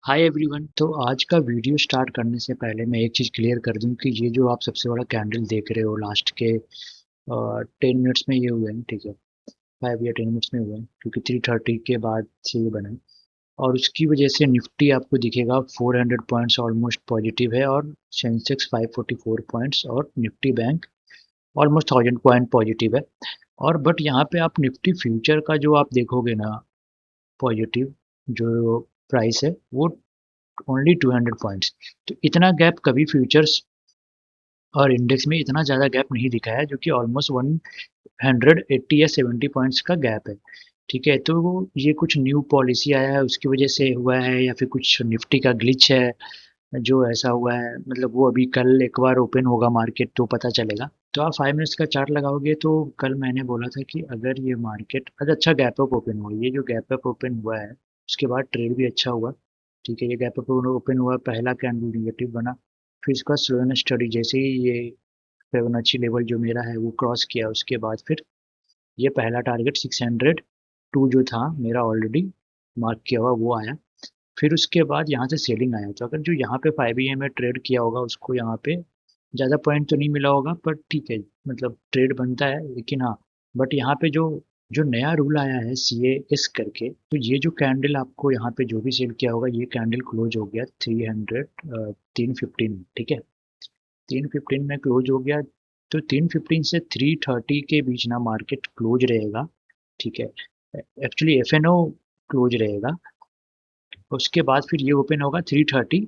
Hi everyone. तो आज का वीडियो स्टार्ट करने से पहले मैं एक चीज़ क्लियर कर दूं कि ये जो आप सबसे बड़ा कैंडल देख रहे हो लास्ट के 10 मिनट्स में ये हुए हैं, ठीक है। 5 या 10 मिनट्स में हुए हैं क्योंकि 3:30 के बाद से ये बना है। और उसकी वजह से निफ्टी आपको दिखेगा 400 पॉइंट्स ऑलमोस्ट पॉजिटिव है, और सेंसेक्स 544 पॉइंट्स, और Nifty bank almost 1000 point positive है। और बट यहाँ पे आप निफ्टी फ्यूचर का जो आप देखोगे ना, पॉजिटिव जो प्राइस है वो ओनली 200 पॉइंट्स। तो इतना गैप कभी फ्यूचर्स और इंडेक्स में इतना ज़्यादा गैप नहीं दिखा है, जो कि ऑलमोस्ट 180 या 70 पॉइंट्स का गैप है, ठीक है। तो ये कुछ न्यू पॉलिसी आया है उसकी वजह से हुआ है, या फिर कुछ निफ्टी का ग्लिच है जो ऐसा हुआ है। मतलब वो अभी कल एक बार ओपन होगा मार्केट तो पता चलेगा। तो आप 5 मिनट्स का चार्ट लगाओगे तो कल मैंने बोला था कि अगर ये मार्केट आज अच्छा गैप अप ओपन हुआ, ये जो गैप अप ओपन हुआ है उसके बाद ट्रेड भी अच्छा हुआ, ठीक है। ये गैप अप ओपन हुआ, पहला कैंडल निगेटिव बना, फिर इसका स्लो एंड स्टडी जैसे ही ये फिबोनाची लेवल जो मेरा है वो क्रॉस किया, उसके बाद फिर ये पहला टारगेट 602 जो था मेरा ऑलरेडी मार्क किया हुआ वो आया। फिर उसके बाद यहाँ से सेलिंग आया। तो अगर जो यहाँ पे 5 में ट्रेड किया होगा उसको यहाँ पे ज़्यादा पॉइंट तो नहीं मिला होगा, पर ठीक है, मतलब ट्रेड बनता है। लेकिन हाँ, बट यहाँ पे जो जो नया रूल आया है CAS करके, तो ये जो कैंडल आपको यहाँ पे जो भी सेल किया होगा, ये कैंडल क्लोज हो गया 315 में, ठीक है। 315 में क्लोज हो गया। तो 315 से 330 के बीच ना मार्केट क्लोज रहेगा, ठीक है। एक्चुअली FNO क्लोज रहेगा। उसके बाद फिर ये ओपन होगा 330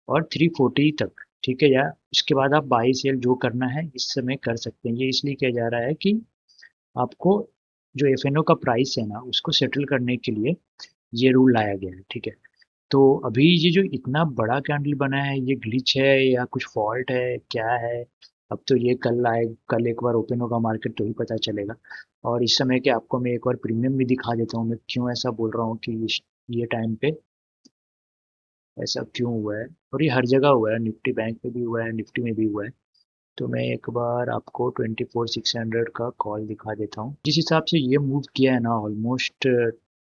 और 340 तक, ठीक है। या उसके बाद आप बाई सेल जो करना है इस समय कर सकते हैं। ये इसलिए किया जा रहा है कि आपको जो FNO का प्राइस है ना उसको सेटल करने के लिए ये रूल लाया गया है, ठीक है। तो अभी ये जो इतना बड़ा कैंडल बना है, ये ग्लिच है या कुछ फॉल्ट है, क्या है? अब तो ये कल आए, कल एक बार ओपन होगा मार्केट तो ही पता चलेगा। और इस समय के आपको मैं एक बार प्रीमियम भी दिखा देता हूँ। मैं क्यों ऐसा बोल रहा हूँ कि ये टाइम पे ऐसा क्यों हुआ है, और ये हर जगह हुआ है, निफ्टी बैंक में भी हुआ है, निफ्टी में भी हुआ है। तो मैं एक बार आपको 24,600 का कॉल दिखा देता हूँ। जिस हिसाब से ये मूव किया है ना, ऑलमोस्ट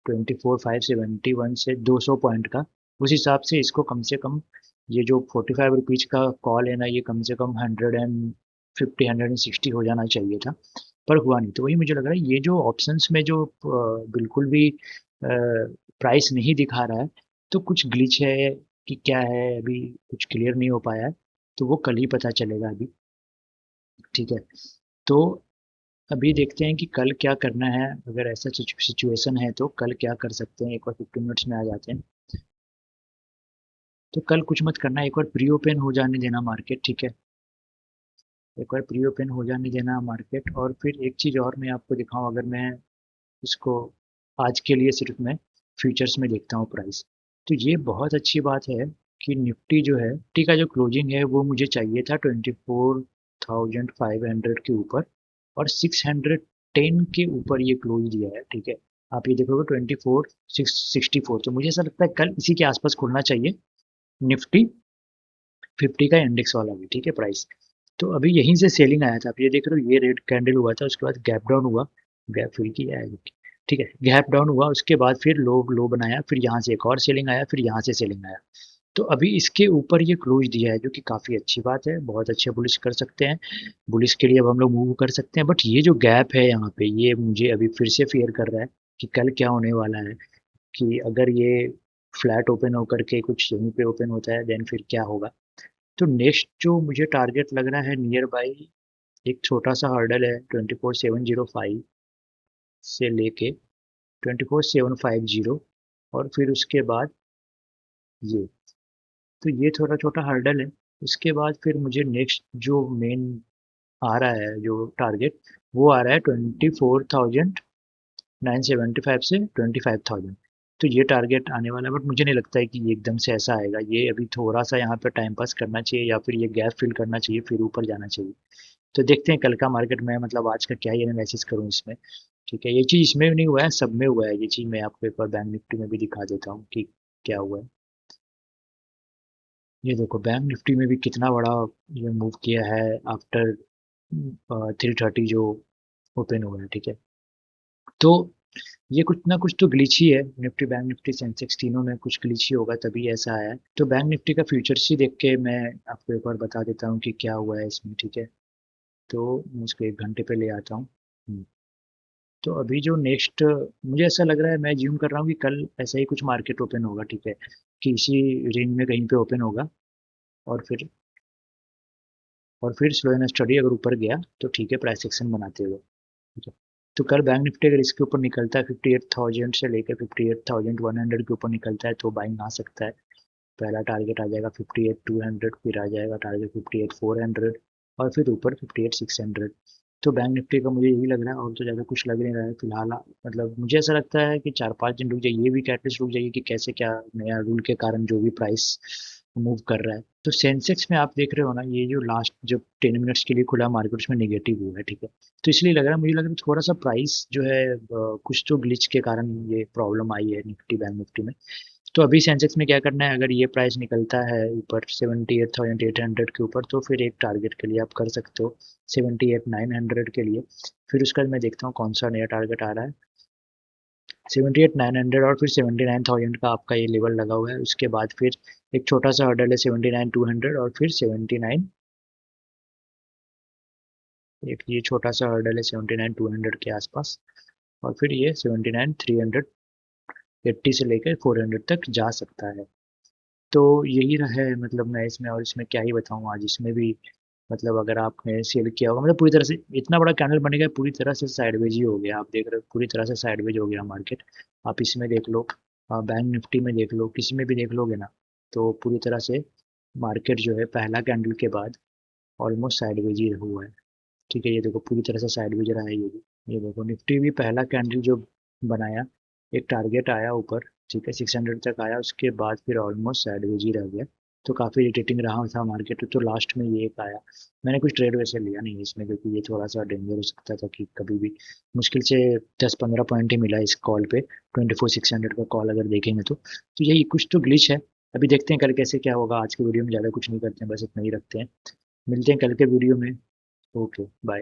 24,571 से 200 पॉइंट का, उस हिसाब से इसको कम से कम ये जो 45 रुपीज़ का कॉल है ना, ये कम से कम 150 160 हो जाना चाहिए था, पर हुआ नहीं। तो वही मुझे लग रहा है ये जो ऑप्शंस में जो बिल्कुल भी प्राइस नहीं दिखा रहा है, तो कुछ ग्लिच है कि क्या है, अभी कुछ क्लियर नहीं हो पाया है। तो वो कल ही पता चलेगा अभी, ठीक है। तो अभी देखते हैं कि कल क्या करना है। अगर ऐसा सिचुएशन है तो कल क्या कर सकते हैं, एक बार 15 मिनट्स में आ जाते हैं। तो कल कुछ मत करना, एक बार प्री ओपन हो जाने देना मार्केट, ठीक है। एक बार प्री ओपन हो जाने देना मार्केट। और फिर एक चीज़ और मैं आपको दिखाऊं, अगर मैं इसको आज के लिए सिर्फ मैं फ्यूचर्स में देखता हूँ प्राइस, तो ये बहुत अच्छी बात है कि निफ्टी जो है, निफ्टी का जो क्लोजिंग है वो मुझे चाहिए था 24,500 के ऊपर, और 610 के ऊपर ये क्लोज दिया है, ठीक है। आप ये देखोगे 24,664, तो मुझे ऐसा लगता है कल इसी के आसपास खुलना चाहिए निफ्टी 50 का इंडेक्स वाला भी, ठीक है प्राइस। तो अभी यहीं से सेलिंग आया था, आप ये देख रहे हो, ये रेड कैंडल हुआ था, उसके बाद गैप डाउन हुआ, गैप फिल किया है, ठीक है। गैप डाउन हुआ, उसके बाद फिर लो लो बनाया, फिर यहाँ से एक और सेलिंग आया, फिर यहाँ से सेलिंग आया। तो अभी इसके ऊपर ये क्लोज दिया है, जो कि काफ़ी अच्छी बात है, बहुत अच्छे बुलिश कर सकते हैं। बुलिश के लिए अब हम लोग मूव कर सकते हैं। बट ये जो गैप है यहाँ पे, ये मुझे अभी फिर से फियर कर रहा है कि कल क्या होने वाला है। कि अगर ये फ्लैट ओपन होकर के कुछ यहीं पे ओपन होता है, देन फिर क्या होगा। तो नेक्स्ट जो मुझे टारगेट लग रहा है नियर बाई, एक छोटा सा हर्डल है 24,705 से लेके 24,750, और फिर उसके बाद ये, तो ये थोड़ा छोटा हर्डल है। उसके बाद फिर मुझे नेक्स्ट जो मेन आ रहा है जो टारगेट, वो आ रहा है 24,975 से 25,000। तो ये टारगेट आने वाला है, बट मुझे नहीं लगता है कि ये एकदम से ऐसा आएगा। ये अभी थोड़ा सा यहाँ पे टाइम पास करना चाहिए, या फिर ये गैप फिल करना चाहिए, फिर ऊपर जाना चाहिए। तो देखते हैं कल का मार्केट में, मतलब आज का क्या ये एनालिसिस करूँ इसमें, ठीक है। ये चीज़ इसमें भी नहीं हुआ है, सब में हुआ है। ये चीज़ मैं आपको एक बार बैंक निफ्टी में भी दिखा देता हूँ कि क्या हुआ है। ये देखो बैंक निफ्टी में भी कितना बड़ा ये मूव किया है आफ्टर 330 जो ओपन हुआ है, ठीक है। तो ये कुछ ना कुछ तो ग्लिच ही है, निफ्टी बैंक निफ्टी सेंसेक्स तीनों में कुछ ग्लिच ही होगा तभी ऐसा आया है। तो बैंक निफ्टी का फ्यूचर्स ही देख के मैं आपको एक बार बता देता हूँ कि क्या हुआ है इसमें, ठीक है। तो मैं इसको 1 घंटे पे ले आता हूँ। तो अभी जो नेक्स्ट, मुझे ऐसा लग रहा है, मैं ज्यूम कर रहा हूँ कि कल ऐसा ही कुछ मार्केट ओपन होगा, ठीक है, कि इसी रेंज में कहीं पे ओपन होगा। और फिर स्लो एंड स्टडी अगर ऊपर गया तो ठीक है, प्राइस एक्शन बनाते हुए, ठीक है। तो कल बैंक निफ्टी अगर इसके ऊपर निकलता है 58,000 से लेकर 58,100 के ऊपर निकलता है तो बाइंग आ सकता है। पहला टारगेट आ जाएगा 58,200, फिर आ जाएगा टारगेट 58,400, और फिर ऊपर 58,600। तो बैंक निफ्टी का मुझे यही लग रहा है, और तो ज़्यादा कुछ लग नहीं रहा है फिलहाल। मतलब मुझे ऐसा लगता है कि 4-5 दिन रुक जाइए, ये भी कैटलिस्ट रुक जाइए कि कैसे क्या नया रूल के कारण जो भी प्राइस मूव कर रहा है। तो सेंसेक्स में आप देख रहे हो ना, ये जो लास्ट जब 10 मिनट्स के लिए खुला मार्केट उसमें नेगेटिव हुआ है, ठीक है। तो इसलिए लग रहा है, मुझे लग रहा है थोड़ा सा प्राइस जो है कुछ तो ग्लिच के कारण ये प्रॉब्लम आई है निफ्टी बैंक निफ्टी में। तो अभी सेंसेक्स में क्या करना है, अगर ये प्राइस निकलता है ऊपर 78,800 के ऊपर तो फिर एक टारगेट के लिए आप कर सकते हो 78,900 के लिए। फिर उसके बाद मैं देखता हूँ कौन सा नया टारगेट आ रहा है। 78,900 और फिर 79,000 का आपका ये लेवल लगा हुआ है। उसके बाद फिर एक छोटा सा हर्डल है 79,200, और फिर 79, एक ये छोटा सा हर्डल है 79,200 के आसपास, और फिर ये 79,380 से लेकर 400 तक जा सकता है। तो यही रहा है, मतलब मैं इसमें और इसमें क्या ही बताऊँ आज इसमें भी। मतलब अगर आपने सेल किया होगा, मतलब पूरी तरह से इतना बड़ा कैंडल बनेगा, पूरी तरह से साइडवेज ही हो गया, आप देख रहे हो पूरी तरह से साइडवेज हो गया मार्केट। आप इसमें देख लो, बैंक निफ्टी में देख लो, किसी में भी देख लोगे ना, तो पूरी तरह से मार्केट जो है पहला कैंडल के बाद ऑलमोस्ट साइडवेज ही हुआ है, ठीक है। ये देखो पूरी तरह से साइडवेज रहा है ये भी। ये देखो निफ्टी भी पहला कैंडल जो बनाया, एक टारगेट आया ऊपर, ठीक है, 600 तक आया, उसके बाद फिर ऑलमोस्ट साइडवेज ही रह गया। तो काफ़ी इरिटेटिंग रहा था मार्केट, तो लास्ट में ये एक आया। मैंने कुछ ट्रेड वैसे लिया नहीं है इसमें, क्योंकि ये थोड़ा सा डेंजर हो सकता था कि कभी भी मुश्किल से 10-15 पॉइंट ही मिला इस कॉल पे, 24,600 का कॉल अगर देखेंगे तो यही कुछ तो ग्लिच है। अभी देखते हैं कल कैसे क्या होगा। आज के वीडियो में ज़्यादा कुछ नहीं करते हैं, बस इतना ही रखते हैं। मिलते हैं कल के वीडियो में। Okay bye.